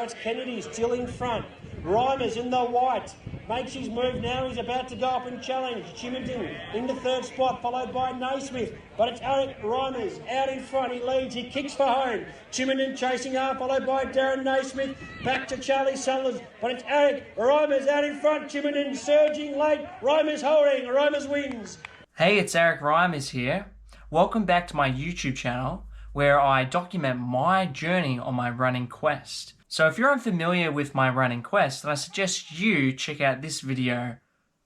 it's Kennedy still in front. Reimer's in the white. Makes his move now. He's about to go up and challenge. Chiminton in the third spot, followed by Naismith. But it's Eric Reimer's out in front. He leads. He kicks for home. Chiminton chasing up, followed by Darren Naismith. Back to Charlie Sellers. But it's Eric Reimer's out in front. Chiminton surging late. Reimer's holding. Reimer's wins. Hey, it's Eric Reimers here. Welcome back to my YouTube channel where I document my journey on my running quest. So if you're unfamiliar with my running quest, then I suggest you check out this video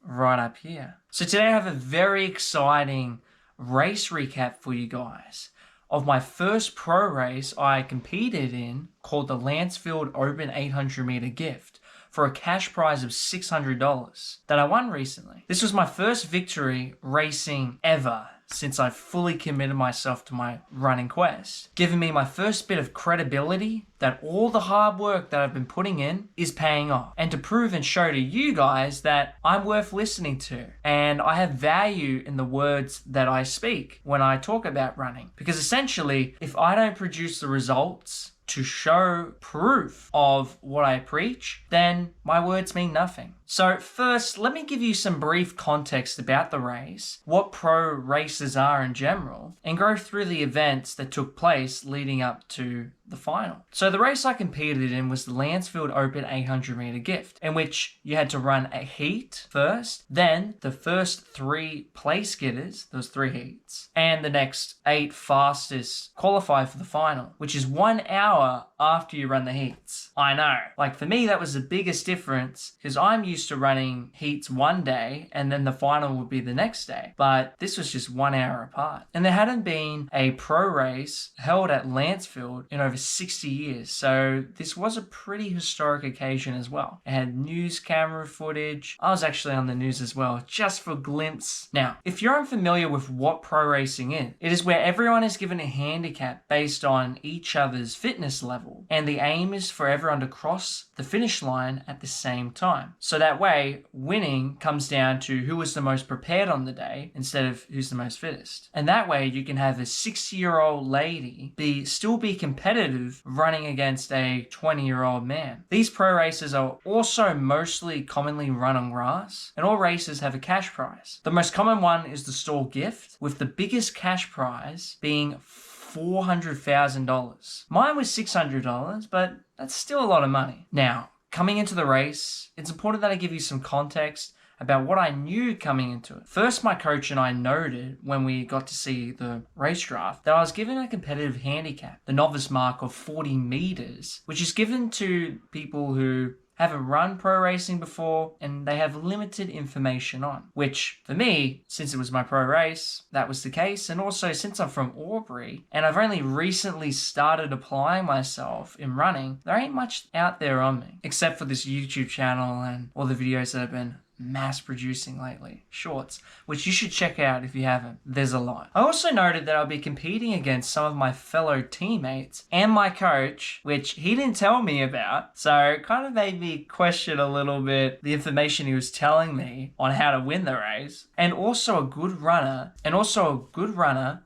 right up here. So today I have a very exciting race recap for you guys of my first pro race I competed in called the Lancefield Open 800 meter gift for a cash prize of $600 that I won recently. This was my first victory racing ever since I fully committed myself to my running quest, giving me my first bit of credibility that all the hard work that I've been putting in is paying off, and to prove and show to you guys that I'm worth listening to and I have value in the words that I speak when I talk about running. Because essentially, if I don't produce the results to show proof of what I preach, then my words mean nothing. So first, let me give you some brief context about the race, what pro races are in general, and go through the events that took place leading up to the final. So the race I competed in was the Lancefield Open 800 meter gift, in which you had to run a heat first, then the first 3 place getters, those 3 heats, and the next 8 fastest qualify for the final, which is 1 hour after you run the heats. I know, like for me that was the biggest difference, because I'm used to running heats one day and then the final would be the next day, but this was just 1 hour apart. And there hadn't been a pro race held at Lancefield in over 60 years, so this was a pretty historic occasion as well. It had news camera footage. I was actually on the news as well, just for a glimpse. Now, if you're unfamiliar with what pro racing is, it is where everyone is given a handicap based on each other's fitness level, and the aim is for everyone to cross the finish line at the same time. So that way, winning comes down to who was the most prepared on the day instead of who's the most fittest. And that way, you can have a 60-year-old lady still be competitive running against a 20-year-old man. These pro races are also mostly commonly run on grass, and all races have a cash prize. The most common one is the stall gift, with the biggest cash prize being $400,000. Mine was $600, but that's still a lot of money. Now, coming into the race, it's important that I give you some context about what I knew coming into it. First, my coach and I noted when we got to see the race draft that I was given a competitive handicap, the novice mark of 40 meters, which is given to people who haven't run pro racing before and they have limited information on, which for me, since it was my pro race, that was the case. And also since I'm from Albury and I've only recently started applying myself in running, there ain't much out there on me except for this YouTube channel and all the videos that have been mass producing lately, shorts, which you should check out if you haven't. There's a lot. I also noted that I'll be competing against some of my fellow teammates and my coach, which he didn't tell me about, so it kind of made me question a little bit the information he was telling me on how to win the race. And also a good runner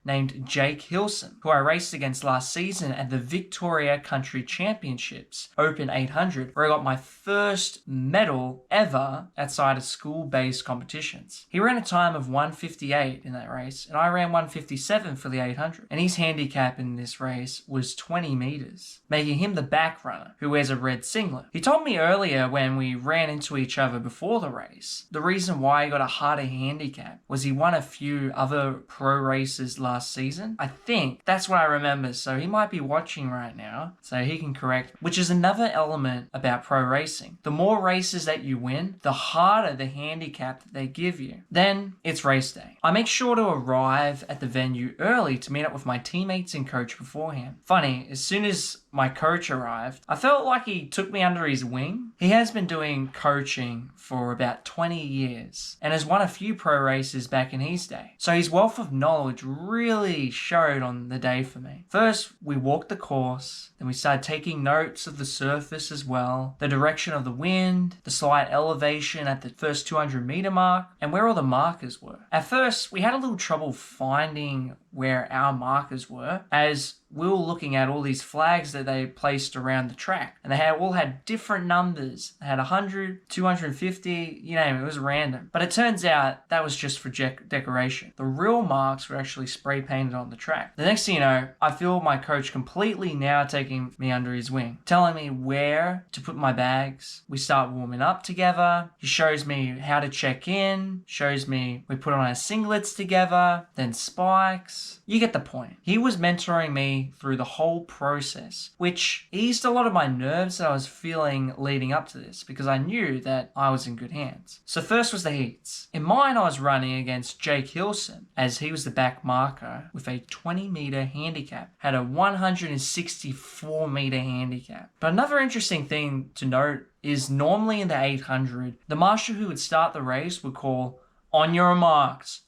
named Jake Hilson, who I raced against last season at the Victoria Country Championships Open 800, where I got my first medal ever outside of school-based competitions. He ran a time of 1:58 in that race, and I ran 1:57 for the 800. And his handicap in this race was 20 meters, making him the back runner who wears a red singlet. He told me earlier when we ran into each other before the race, the reason why he got a harder handicap was he won a few other pro races last season. I think that's what I remember, so he might be watching right now, so he can correct, which is another element about pro racing. The more races that you win, the harder the handicap that they give you. Then it's race day. I make sure to arrive at the venue early to meet up with my teammates and coach beforehand. Funny, as soon as my coach arrived, I felt like he took me under his wing. He has been doing coaching for about 20 years and has won a few pro races back in his day. So his wealth of knowledge really showed on the day for me. First, we walked the course, then we started taking notes of the surface as well, the direction of the wind, the slight elevation at the first 200 meter mark, and where all the markers were. At first, we had a little trouble finding where our markers were, as we were looking at all these flags that they placed around the track. And they all had different numbers. They had 100, 250, you name it. It was random. But it turns out that was just for decoration. The real marks were actually spray painted on the track. The next thing you know, I feel my coach completely now taking me under his wing, telling me where to put my bags. We start warming up together. He shows me how to check in, shows me we put on our singlets together, then spikes. You get the point. He was mentoring me through the whole process, which eased a lot of my nerves that I was feeling leading up to this, because I knew that I was in good hands. So first was the heats. In mine, I was running against Jake Hilson, as he was the back marker with a 20-meter handicap, had a 164-meter handicap. But another interesting thing to note is normally in the 800, the marshal who would start the race would call, "On your marks."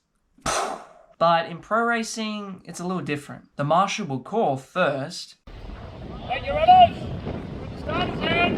But in pro racing, it's a little different. The marshal will call first. Take your runners! Put the starters down!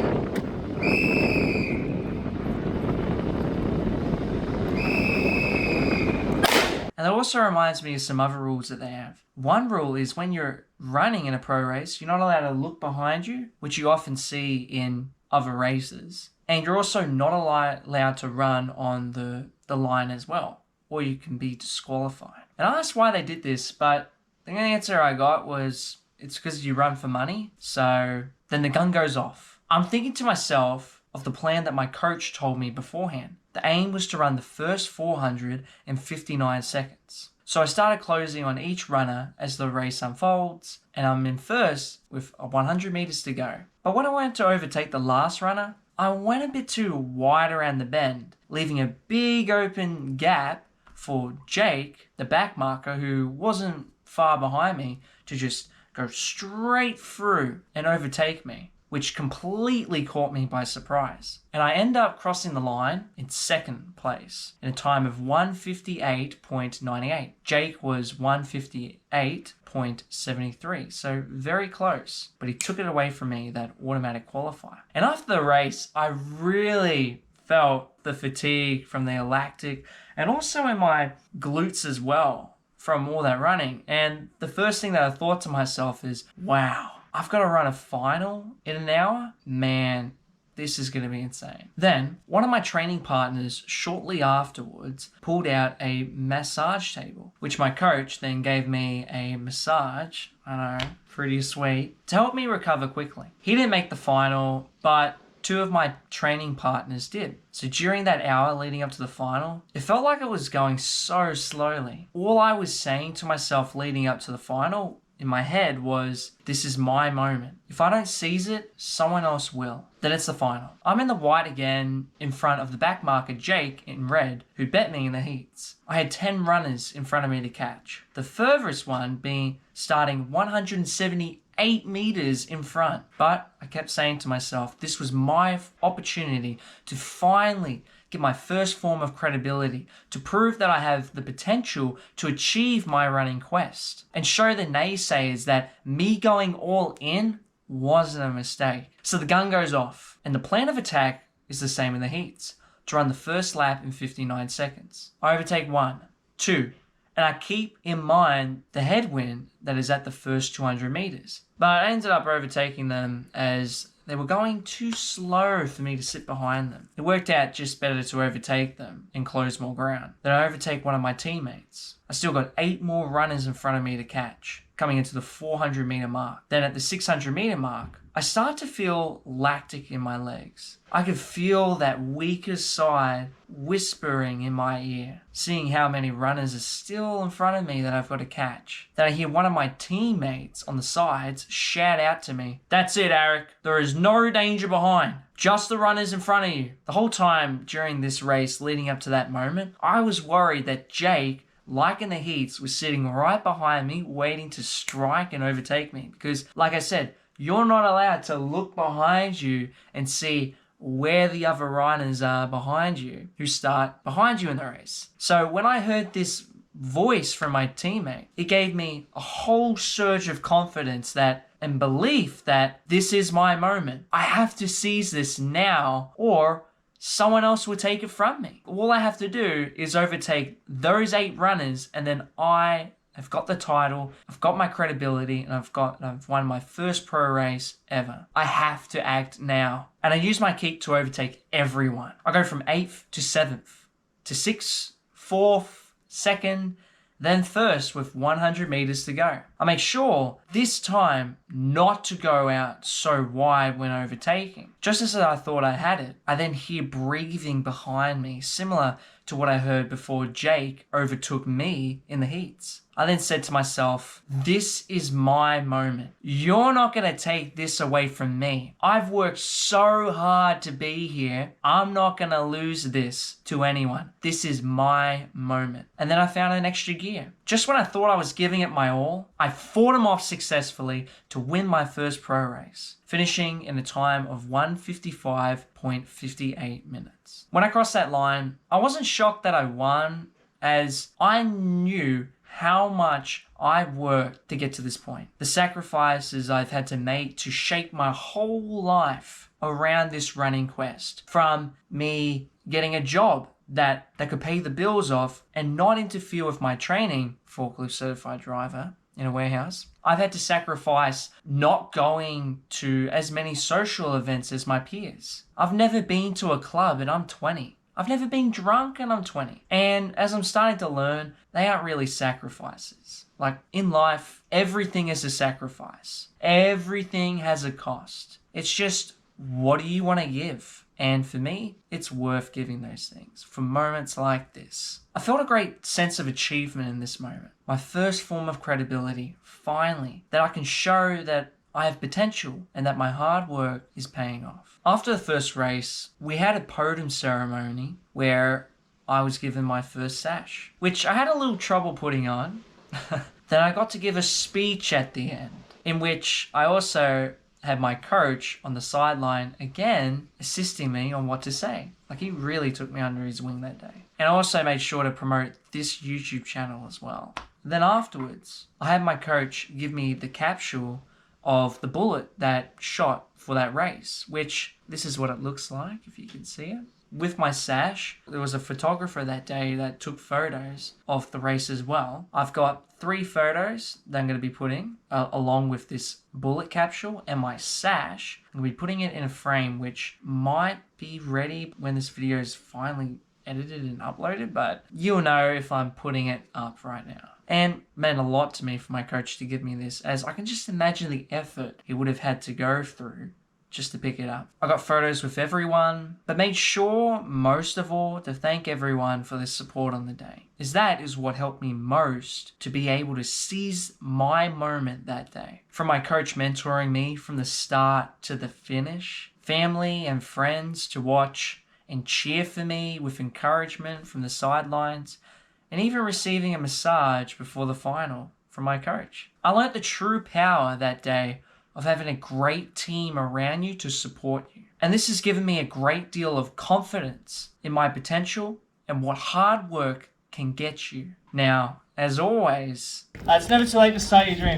And that also reminds me of some other rules that they have. One rule is when you're running in a pro race, you're not allowed to look behind you, which you often see in other races. And you're also not allowed to run on the line as well, or you can be disqualified. And I asked why they did this, but the answer I got was it's because you run for money. So then the gun goes off. I'm thinking to myself of the plan that my coach told me beforehand. The aim was to run the first 400 in 59 seconds. So I started closing on each runner as the race unfolds, and I'm in first with 100 meters to go. But when I went to overtake the last runner, I went a bit too wide around the bend, leaving a big open gap for Jake, the back marker, who wasn't far behind me, to just go straight through and overtake me, which completely caught me by surprise. And I end up crossing the line in second place in a time of 1:58.98. Jake was 1:58.73, so very close, but he took it away from me, that automatic qualifier. And after the race, I really felt the fatigue from the lactic and also in my glutes as well from all that running. And the first thing that I thought to myself is, wow, I've got to run a final in an hour? Man, this is going to be insane. Then, one of my training partners shortly afterwards pulled out a massage table, which my coach then gave me a massage, I know, pretty sweet, to help me recover quickly. He didn't make the final, but two of my training partners did. So during that hour leading up to the final, it felt like it was going so slowly. All I was saying to myself leading up to the final in my head was, this is my moment. If I don't seize it, someone else will. Then it's the final. I'm in the white again in front of the back marker Jake in red, who bet me in the heats. I had 10 runners in front of me to catch. The furthest one being starting 178 meters in front. But I kept saying to myself, this was my opportunity to finally get my first form of credibility, to prove that I have the potential to achieve my running quest, and show the naysayers that me going all in wasn't a mistake. So the gun goes off, and the plan of attack is the same in the heats, to run the first lap in 59 seconds. I overtake 1, 2, and I keep in mind the headwind that is at the first 200 meters. But I ended up overtaking them as they were going too slow for me to sit behind them. It worked out just better to overtake them and close more ground. Then I overtake one of my teammates. I still got 8 more runners in front of me to catch, coming into the 400 meter mark. Then at the 600 meter mark, I start to feel lactic in my legs. I could feel that weaker side whispering in my ear, seeing how many runners are still in front of me that I've got to catch. Then I hear one of my teammates on the sides shout out to me, "That's it, Eric. There is no danger behind. Just the runners in front of you." The whole time during this race leading up to that moment, I was worried that Jake, like in the heats, was sitting right behind me waiting to strike and overtake me. Because, like I said, you're not allowed to look behind you and see where the other runners are behind you who start behind you in the race. So when I heard this voice from my teammate, it gave me a whole surge of confidence and belief that this is my moment. I have to seize this now, or someone else will take it from me. All I have to do is overtake those 8 runners, and then I I've got the title, I've got my credibility, and I've won my first pro race ever. I have to act now. And I use my kick to overtake everyone. I go from 8th to 7th to 6th, 4th, 2nd, then first with 100 meters to go. I make sure this time not to go out so wide when overtaking. Just as I thought I had it, I then hear breathing behind me, similar to what I heard before Jake overtook me in the heats. I then said to myself, this is my moment. You're not going to take this away from me. I've worked so hard to be here. I'm not going to lose this to anyone. This is my moment. And then I found an extra gear. Just when I thought I was giving it my all, I fought him off successfully to win my first pro race, finishing in a time of 1:55.58 minutes. When I crossed that line, I wasn't shocked that I won, as I knew how much I've worked to get to this point. The sacrifices I've had to make to shape my whole life around this running quest. From me getting a job that could pay the bills off and not interfere with my training, forklift certified driver in a warehouse. I've had to sacrifice not going to as many social events as my peers. I've never been to a club and I'm 20. I've never been drunk and I'm 20. And as I'm starting to learn, they aren't really sacrifices. Like in life, everything is a sacrifice. Everything has a cost. It's just, what do you want to give? And for me, it's worth giving those things for moments like this. I felt a great sense of achievement in this moment. My first form of credibility, finally, that I can show that I have potential and that my hard work is paying off. After the first race, we had a podium ceremony where I was given my first sash, which I had a little trouble putting on. Then I got to give a speech at the end, in which I also had my coach on the sideline again assisting me on what to say. Like, he really took me under his wing that day. And I also made sure to promote this YouTube channel as well. Then afterwards, I had my coach give me the capsule of the bullet that shot for that race, which this is what it looks like, if you can see it. With my sash, there was a photographer that day that took photos of the race as well. I've got 3 photos that I'm going to be putting along with this bullet capsule and my sash. I'm going to be putting it in a frame which might be ready when this video is finally edited and uploaded, but you'll know if I'm putting it up right now. And meant a lot to me for my coach to give me this, as I can just imagine the effort he would have had to go through just to pick it up. I got photos with everyone, but made sure most of all to thank everyone for their support on the day, as that is what helped me most to be able to seize my moment that day. From my coach mentoring me from the start to the finish, family and friends to watch and cheer for me with encouragement from the sidelines, and even receiving a massage before the final from my coach. I learnt the true power that day of having a great team around you to support you. And this has given me a great deal of confidence in my potential and what hard work can get you. Now, as always, It's never too late to start your dreams.